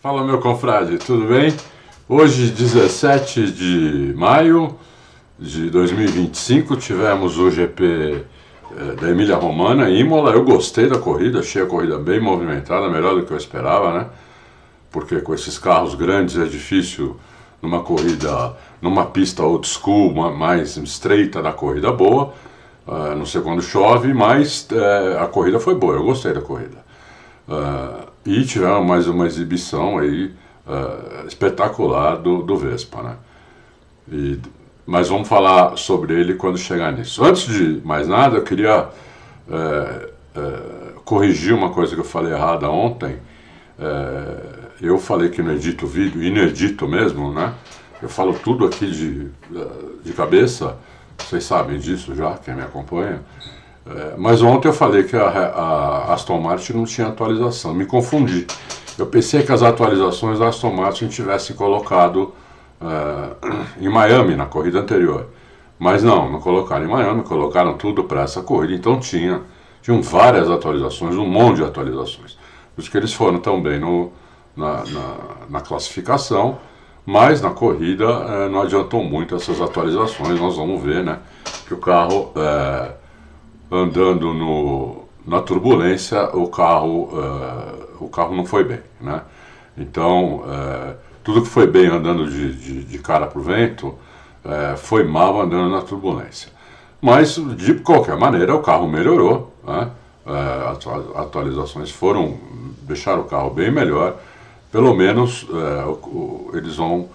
Fala, meu confrade, tudo bem? Hoje, 17 de maio de 2025, tivemos o GP da Emília-Romagna, Imola. Eu gostei da corrida, achei a corrida bem movimentada, melhor do que eu esperava, né? Porque com esses carros grandes é difícil numa corrida, numa pista old school, mais estreita da corrida boa, não sei quando chove, mas a corrida foi boa, eu gostei da corrida. E tivemos mais uma exibição aí espetacular do Vespa, né? Mas vamos falar sobre ele quando chegar nisso. Antes de mais nada, eu queria corrigir uma coisa que eu falei errada ontem. Eu falei que não edito vídeo, e não edito mesmo, né? Eu falo tudo aqui de cabeça, vocês sabem disso já, quem me acompanha. Mas ontem eu falei que a Aston Martin não tinha atualização, me confundi. Eu pensei que as atualizações da Aston Martin tivessem colocado em Miami, na corrida anterior. Mas não colocaram em Miami, colocaram tudo para essa corrida, então tinham várias atualizações, um monte de atualizações. Por isso que eles foram tão bem na classificação, mas na corrida não adiantou muito essas atualizações. Nós vamos ver, né, que o carro... andando na turbulência, o carro não foi bem, né? Então, tudo que foi bem andando de cara para o vento, foi mal andando na turbulência. Mas, de qualquer maneira, o carro melhorou, né? As atualizações deixaram o carro bem melhor. Pelo menos, eles estão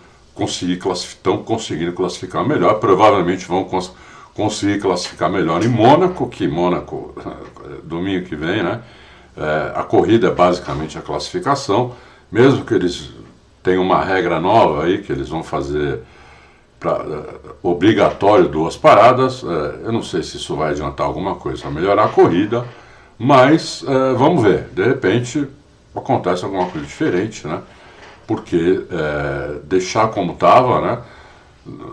conseguindo classificar melhor, provavelmente vão conseguir classificar melhor em Mônaco, domingo que vem, né? A corrida é basicamente a classificação, mesmo que eles tenham uma regra nova aí, que eles vão fazer obrigatório 2 paradas. Eu não sei se isso vai adiantar alguma coisa para melhorar a corrida, mas vamos ver, de repente acontece alguma coisa diferente, né? Porque deixar como estava, né,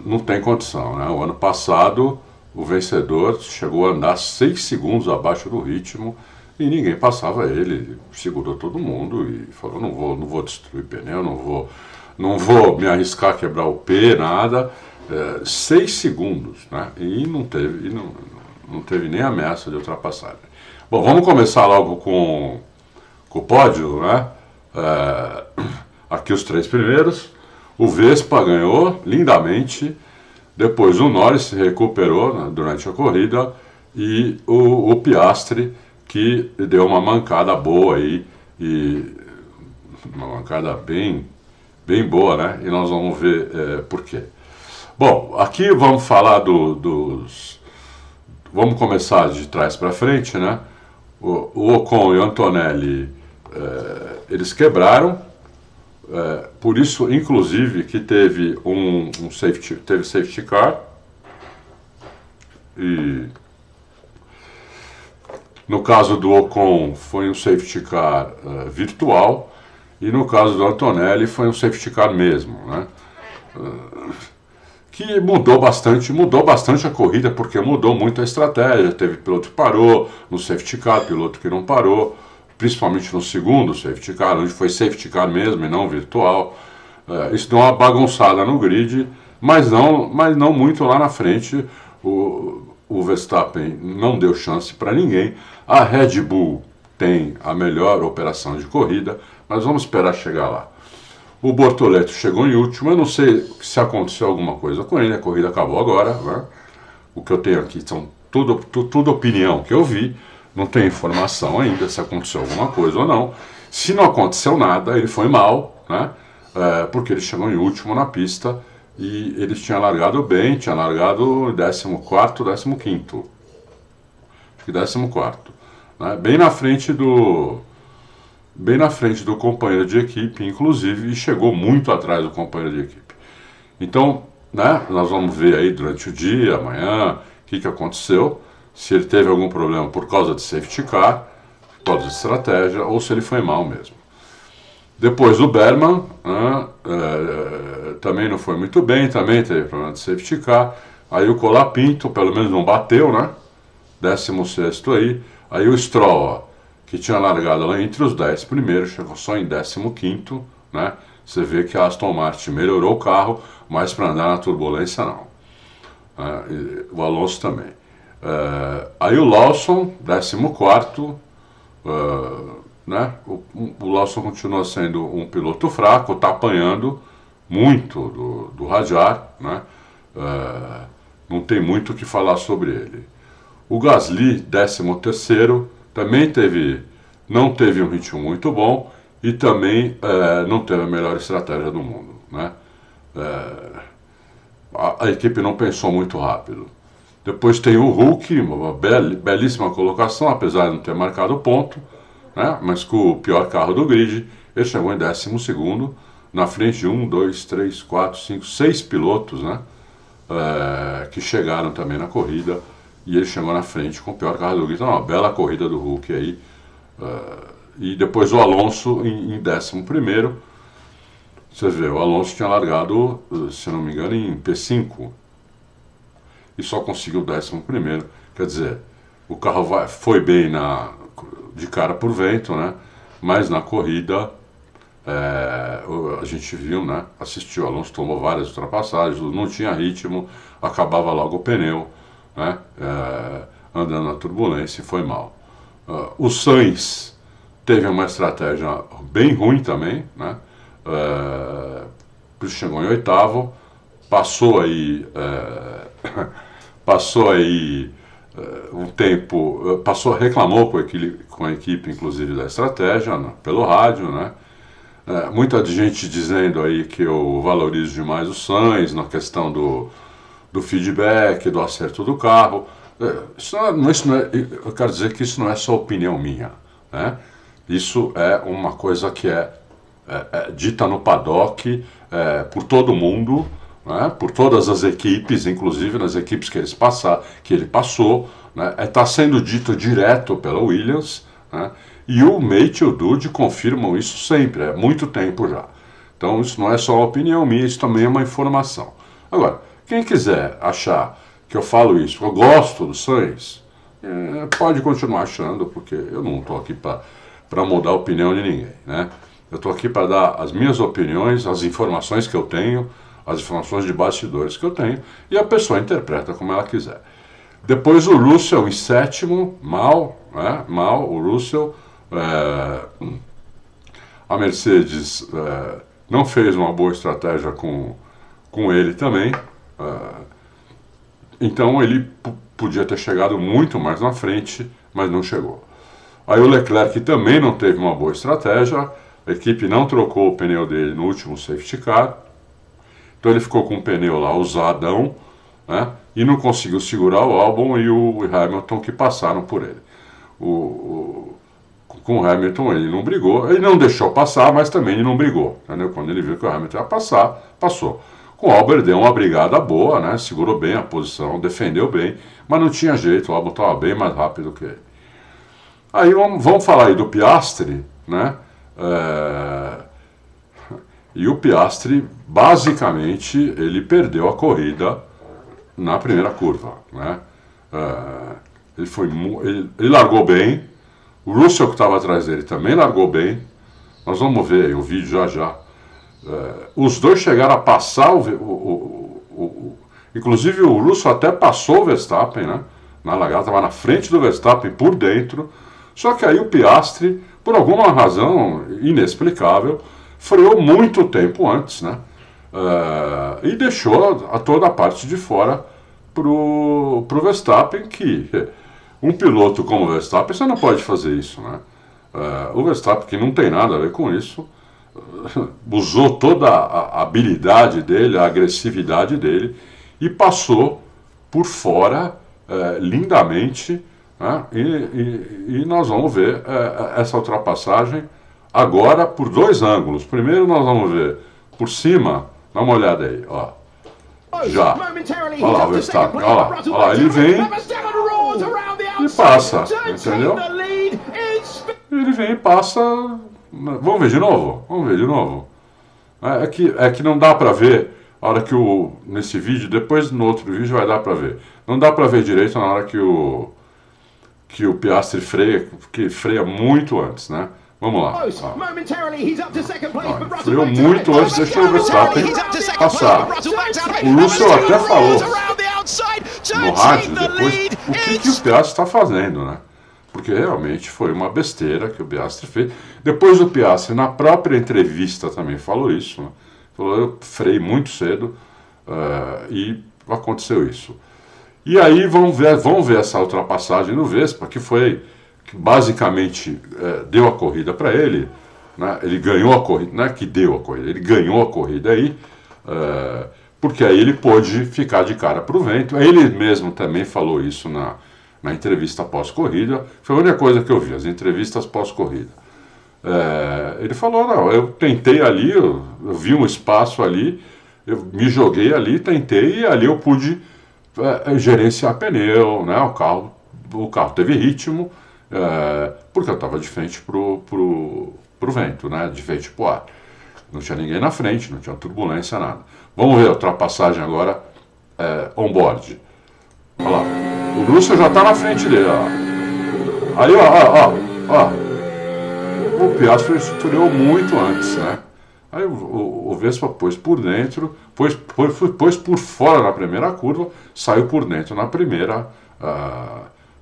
não tem condição, né? O ano passado o vencedor chegou a andar 6 segundos abaixo do ritmo e ninguém passava ele, segurou todo mundo e falou: não vou destruir pneu, não vou me arriscar a quebrar o pé, nada. 6 segundos, né? E não teve nem ameaça de ultrapassagem. Bom, vamos começar logo com o pódio, né? Aqui os 3 primeiros. O Vespa ganhou lindamente. Depois o Norris se recuperou, né, durante a corrida, e o Piastri, que deu uma mancada boa aí, uma mancada bem boa, né? E nós vamos ver por quê. Bom, aqui vamos falar vamos começar de trás para frente, né? O Ocon e o Antonelli, eles quebraram. Por isso, inclusive, que teve safety car, e no caso do Ocon foi um safety car virtual, e no caso do Antonelli foi um safety car mesmo, né? Que mudou bastante a corrida, porque mudou muito a estratégia. Teve piloto que parou no safety car, piloto que não parou, principalmente no segundo safety car, onde foi safety car mesmo e não virtual. Isso deu uma bagunçada no grid, mas não muito lá na frente. O Verstappen não deu chance para ninguém. A Red Bull tem a melhor operação de corrida, mas vamos esperar chegar lá. O Bortoleto chegou em último. Eu não sei se aconteceu alguma coisa com ele, a corrida acabou agora, né? O que eu tenho aqui são tudo opinião que eu vi. Não tem informação ainda se aconteceu alguma coisa ou não. Se não aconteceu nada, ele foi mal, né? Porque ele chegou em último na pista e ele tinha largado bem, tinha largado 14º, 15º. Acho que 14º. Né? Bem na frente do companheiro de equipe, inclusive, e chegou muito atrás do companheiro de equipe. Então, né, nós vamos ver aí durante o dia, amanhã, o que aconteceu. Se ele teve algum problema por causa de safety car, por causa de estratégia, ou se ele foi mal mesmo. Depois o Berman, né, também não foi muito bem, também teve problema de safety car. Aí o Colapinto, pelo menos não bateu, né? 16º aí. Aí o Stroll, que tinha largado lá entre os 10 primeiros, chegou só em 15º, né? Você vê que a Aston Martin melhorou o carro, mas para andar na turbulência não. O Alonso também. Aí o Lawson, 14º, né? O Lawson continua sendo um piloto fraco, está apanhando muito do Hadjar, né? Não tem muito o que falar sobre ele. O Gasly, 13º, também não teve um ritmo muito bom e também não teve a melhor estratégia do mundo, né? A equipe não pensou muito rápido. Depois tem o Hulk, uma belíssima colocação, apesar de não ter marcado ponto, né? Mas com o pior carro do grid, ele chegou em 12º, na frente de 1, 2, 3, 4, 5, 6 pilotos, né? Que chegaram também na corrida, e ele chegou na frente com o pior carro do grid. Então, uma bela corrida do Hulk aí. E depois o Alonso em 11º. Você vê, o Alonso tinha largado, se não me engano, em P5 e só conseguiu o 11º. Quer dizer, o carro foi bem de cara por vento, né? Mas na corrida a gente viu, né? Assistiu, o Alonso tomou várias ultrapassagens, não tinha ritmo, acabava logo o pneu, né? Andando na turbulência e foi mal. O Sainz teve uma estratégia bem ruim também, né? Chegou em 8º, passou aí um tempo, reclamou com a equipe, inclusive, da estratégia, né, pelo rádio, né? Muita gente dizendo aí que eu valorizo demais o Sainz na questão do feedback, do acerto do carro. Eu quero dizer que isso não é só opinião minha, né? Isso é uma coisa que é dita no paddock por todo mundo, né? Por todas as equipes, inclusive nas equipes que ele passou, né? Está sendo dito direto pela Williams, né? E o Mate e o Dude confirmam isso sempre, há muito tempo já. Então isso não é só uma opinião minha, isso também é uma informação. Agora, quem quiser achar que eu falo isso, eu gosto do Sainz, pode continuar achando, porque eu não estou aqui para mudar a opinião de ninguém, né? Eu estou aqui para dar as minhas opiniões, as informações que eu tenho, as informações de bastidores que eu tenho, e a pessoa interpreta como ela quiser. Depois o Russell em 7º, mal, né? Mal, o Russell. A Mercedes não fez uma boa estratégia com ele também. Então ele podia ter chegado muito mais na frente, mas não chegou. Aí o Leclerc também não teve uma boa estratégia, a equipe não trocou o pneu dele no último safety car, então ele ficou com o pneu lá usadão, né, e não conseguiu segurar o Albon e o Hamilton que passaram por ele. Com o Hamilton ele não brigou, ele não deixou passar, mas também ele não brigou, entendeu? Quando ele viu que o Hamilton ia passar, passou. Com o Albon deu uma brigada boa, né, segurou bem a posição, defendeu bem, mas não tinha jeito, o Albon estava bem mais rápido que ele. Aí vamos falar aí do Piastri, né? E o Piastri, basicamente, ele perdeu a corrida na primeira curva, né? Ele largou bem, o Russell que estava atrás dele também largou bem. Nós vamos ver aí o vídeo já já. Os dois chegaram a passar inclusive o Russell até passou o Verstappen, né? Na largada, estava na frente do Verstappen por dentro. Só que aí o Piastri, por alguma razão inexplicável, freou muito tempo antes, né? E deixou toda a parte de fora pro Verstappen, que um piloto como o Verstappen, você não pode fazer isso, né? O Verstappen, que não tem nada a ver com isso, usou toda a habilidade dele, a agressividade dele, e passou por fora lindamente. E nós vamos ver essa ultrapassagem agora por dois ângulos. Primeiro nós vamos ver por cima, dá uma olhada aí, ó. Já. Olha lá o Verstappen, olha lá, ele vem e passa, entendeu? Ele vem e passa. Vamos ver de novo? Vamos ver de novo. É que não dá pra ver a hora que nesse vídeo, depois no outro vídeo vai dar pra ver. Não dá pra ver direito na hora que o Piastri freia, porque freia muito antes, né? Vamos lá. Freou muito antes, deixou o Verstappen passar. O Russell até falou no rádio depois o que o Piastri está fazendo, né? Porque realmente foi uma besteira que o Piastri fez. Depois o Piastri, na própria entrevista, também falou isso, né? Falou, eu freiei muito cedo e aconteceu isso. E aí vamos ver essa ultrapassagem no Vespa, que basicamente deu a corrida para ele, né? Ele ganhou a corrida, não é que deu a corrida, ele ganhou a corrida aí, porque aí ele pôde ficar de cara para o vento. Ele mesmo também falou isso na entrevista pós-corrida, foi a única coisa que eu vi, as entrevistas pós-corrida. Ele falou, não, eu tentei ali, eu vi um espaço ali, eu me joguei ali, tentei, e ali eu pude gerenciar pneu, né? O carro teve ritmo, porque eu estava de frente pro vento, né? De frente pro ar. Não tinha ninguém na frente, não tinha turbulência, nada. Vamos ver a ultrapassagem agora on-board. Olha lá, o Russell já está na frente dele, ó. Aí, ó. O Piastri freou muito antes, né? Aí o Vespa pôs por dentro, pôs por fora na primeira curva, saiu por dentro na primeira,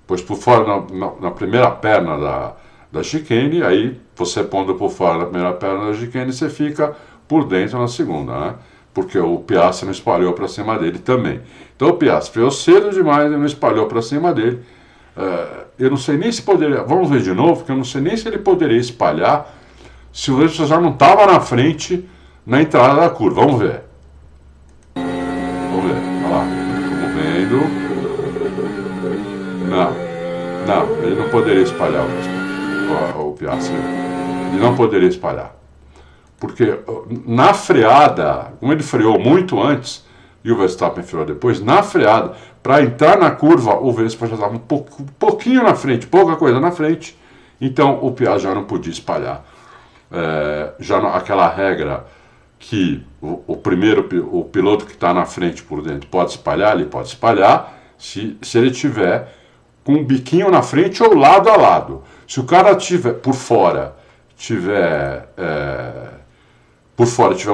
pôs por fora na primeira perna da chicane, aí você pondo por fora na primeira perna da chicane, você fica por dentro na segunda, né? Porque o Piastri não espalhou para cima dele também. Então o Piastri freou cedo demais e não espalhou para cima dele. Eu não sei nem se poderia, vamos ver de novo, porque eu não sei nem se ele poderia espalhar se o Vespa já não estava na frente na entrada da curva. Vamos ver. Olha lá, estamos vendo. Não, ele não poderia espalhar o Piastri. Ele não poderia espalhar. Porque na freada, como ele freou muito antes, e o Verstappen freou depois, na freada, para entrar na curva, o Vespa já estava um pouquinho na frente, pouca coisa na frente, então o Piastri já não podia espalhar. Aquela regra que o piloto que está na frente por dentro pode espalhar, ele pode espalhar se ele tiver com um biquinho na frente ou lado a lado. Se o cara tiver por fora tiver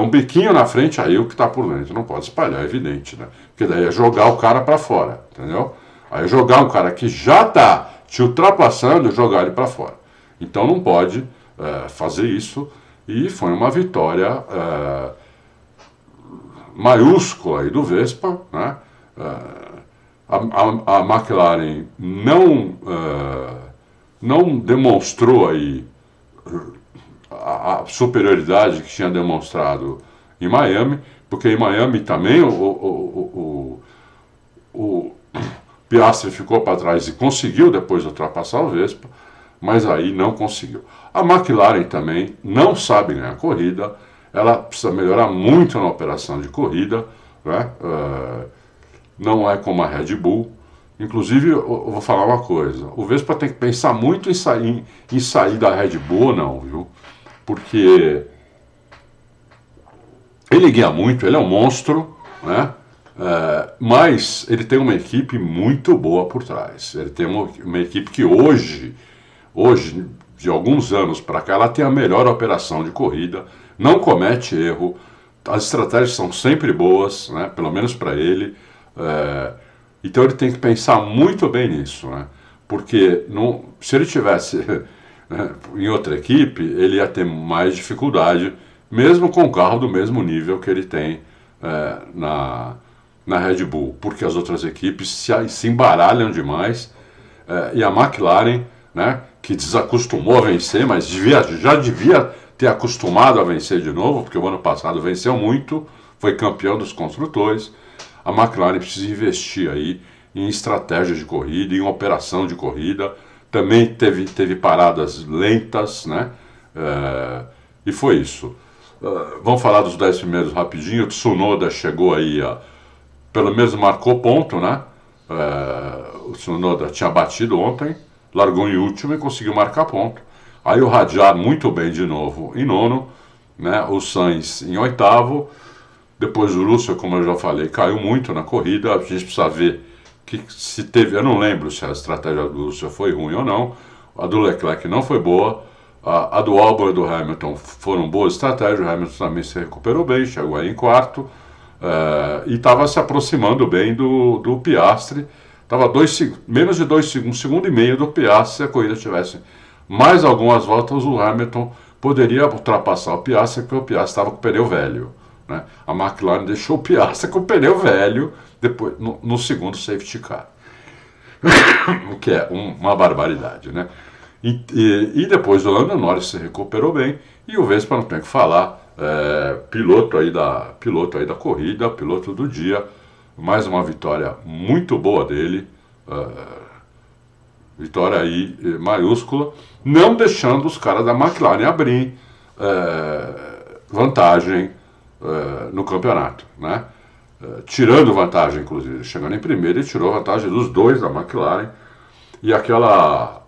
um biquinho na frente, aí o que está por dentro não pode espalhar, é evidente, né? Porque daí é jogar o cara para fora, entendeu? Aí é jogar um cara que já está te ultrapassando e jogar ele para fora. Então não pode fazer isso, e foi uma vitória maiúscula aí do Vespa, né? A McLaren não demonstrou aí a superioridade que tinha demonstrado em Miami, porque em Miami também o Piastri ficou para trás e conseguiu depois ultrapassar o Vespa, mas aí não conseguiu. A McLaren também não sabe ganhar corrida, ela precisa melhorar muito na operação de corrida, né? Não é como a Red Bull. Inclusive, eu vou falar uma coisa, o Vespa tem que pensar muito em sair da Red Bull ou não, viu? Porque ele guia muito, ele é um monstro, né? Mas ele tem uma equipe muito boa por trás. Ele tem uma equipe que hoje, de alguns anos para cá, ela tem a melhor operação de corrida, não comete erro, as estratégias são sempre boas, né? Pelo menos para ele. Então ele tem que pensar muito bem nisso, né? Porque se ele tivesse em outra equipe, ele ia ter mais dificuldade, mesmo com o carro do mesmo nível que ele tem na Red Bull, porque as outras equipes se embaralham demais, e a McLaren, né, que desacostumou a vencer, mas já devia ter acostumado a vencer de novo, porque o ano passado venceu muito, foi campeão dos construtores. A McLaren precisa investir aí em estratégia de corrida, em operação de corrida. Também teve paradas lentas, né? E foi isso. Vamos falar dos 10 primeiros rapidinho. O Tsunoda chegou aí, pelo menos marcou ponto, né? O Tsunoda tinha batido ontem, largou em último e conseguiu marcar ponto. Aí o Hadjar muito bem de novo em nono, né? O Sainz em oitavo. Depois o Russell, como eu já falei, caiu muito na corrida. A gente precisa ver que se teve, eu não lembro se a estratégia do Russell foi ruim ou não. A do Leclerc não foi boa. A do Albon e do Hamilton foram boas estratégias, o Hamilton também se recuperou bem, chegou aí em quarto, e estava se aproximando bem do Piastri, estava menos de 2 segundos, 1,5 do Piastri. Se a corrida tivesse mais algumas voltas, o Hamilton poderia ultrapassar o Piastri, porque o Piastri estava com o pneu velho, né? A McLaren deixou o Piastri com o pneu velho depois, no segundo safety car, o que é uma barbaridade, né? E depois o Lando Norris se recuperou bem, e o Vespa não tem o que falar, piloto aí da corrida, piloto do dia, mais uma vitória muito boa dele, vitória aí maiúscula, não deixando os caras da McLaren abrir vantagem no campeonato, né? Tirando vantagem, inclusive, chegando em primeiro, ele tirou vantagem dos dois da McLaren, e aquela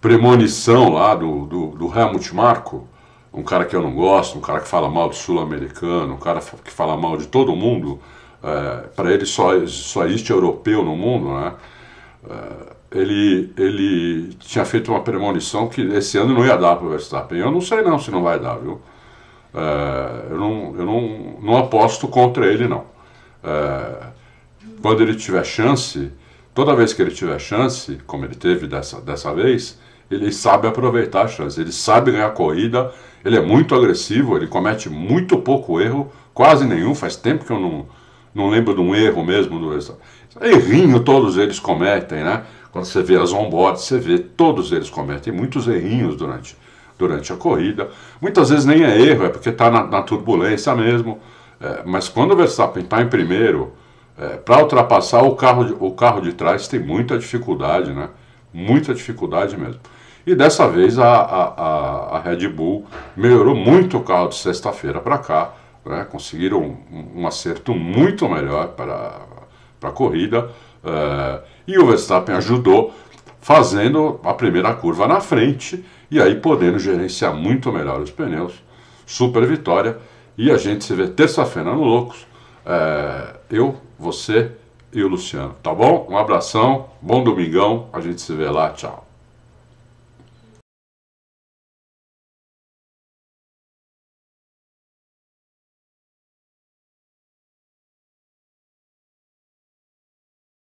premonição lá do Helmut Marko, um cara que eu não gosto, um cara que fala mal do sul-americano, um cara que fala mal de todo mundo, para ele só existe europeu no mundo, né? Ele tinha feito uma premonição que esse ano não ia dar para o Verstappen. Eu não sei não se não vai dar, viu? Eu não aposto contra ele, não. Quando ele tiver chance, toda vez que ele tiver chance, como ele teve dessa vez, ele sabe aproveitar a chance, ele sabe ganhar a corrida, ele é muito agressivo, ele comete muito pouco erro, quase nenhum. Faz tempo que eu não lembro de um erro mesmo. Errinho todos eles cometem, né? Quando você vê as onboards, você vê, todos eles cometem muitos errinhos durante a corrida. Muitas vezes nem é erro, é porque está na turbulência mesmo. Mas quando o Verstappen está em primeiro, para ultrapassar o carro de trás tem muita dificuldade, né? Muita dificuldade mesmo. E dessa vez a Red Bull melhorou muito o carro de sexta-feira para cá, né? Conseguiram um acerto muito melhor para a corrida, e o Verstappen ajudou fazendo a primeira curva na frente e aí podendo gerenciar muito melhor os pneus. Super vitória, e a gente se vê terça-feira no Loucos, eu, você e o Luciano, tá bom? Um abração, bom domingão, a gente se vê lá, tchau.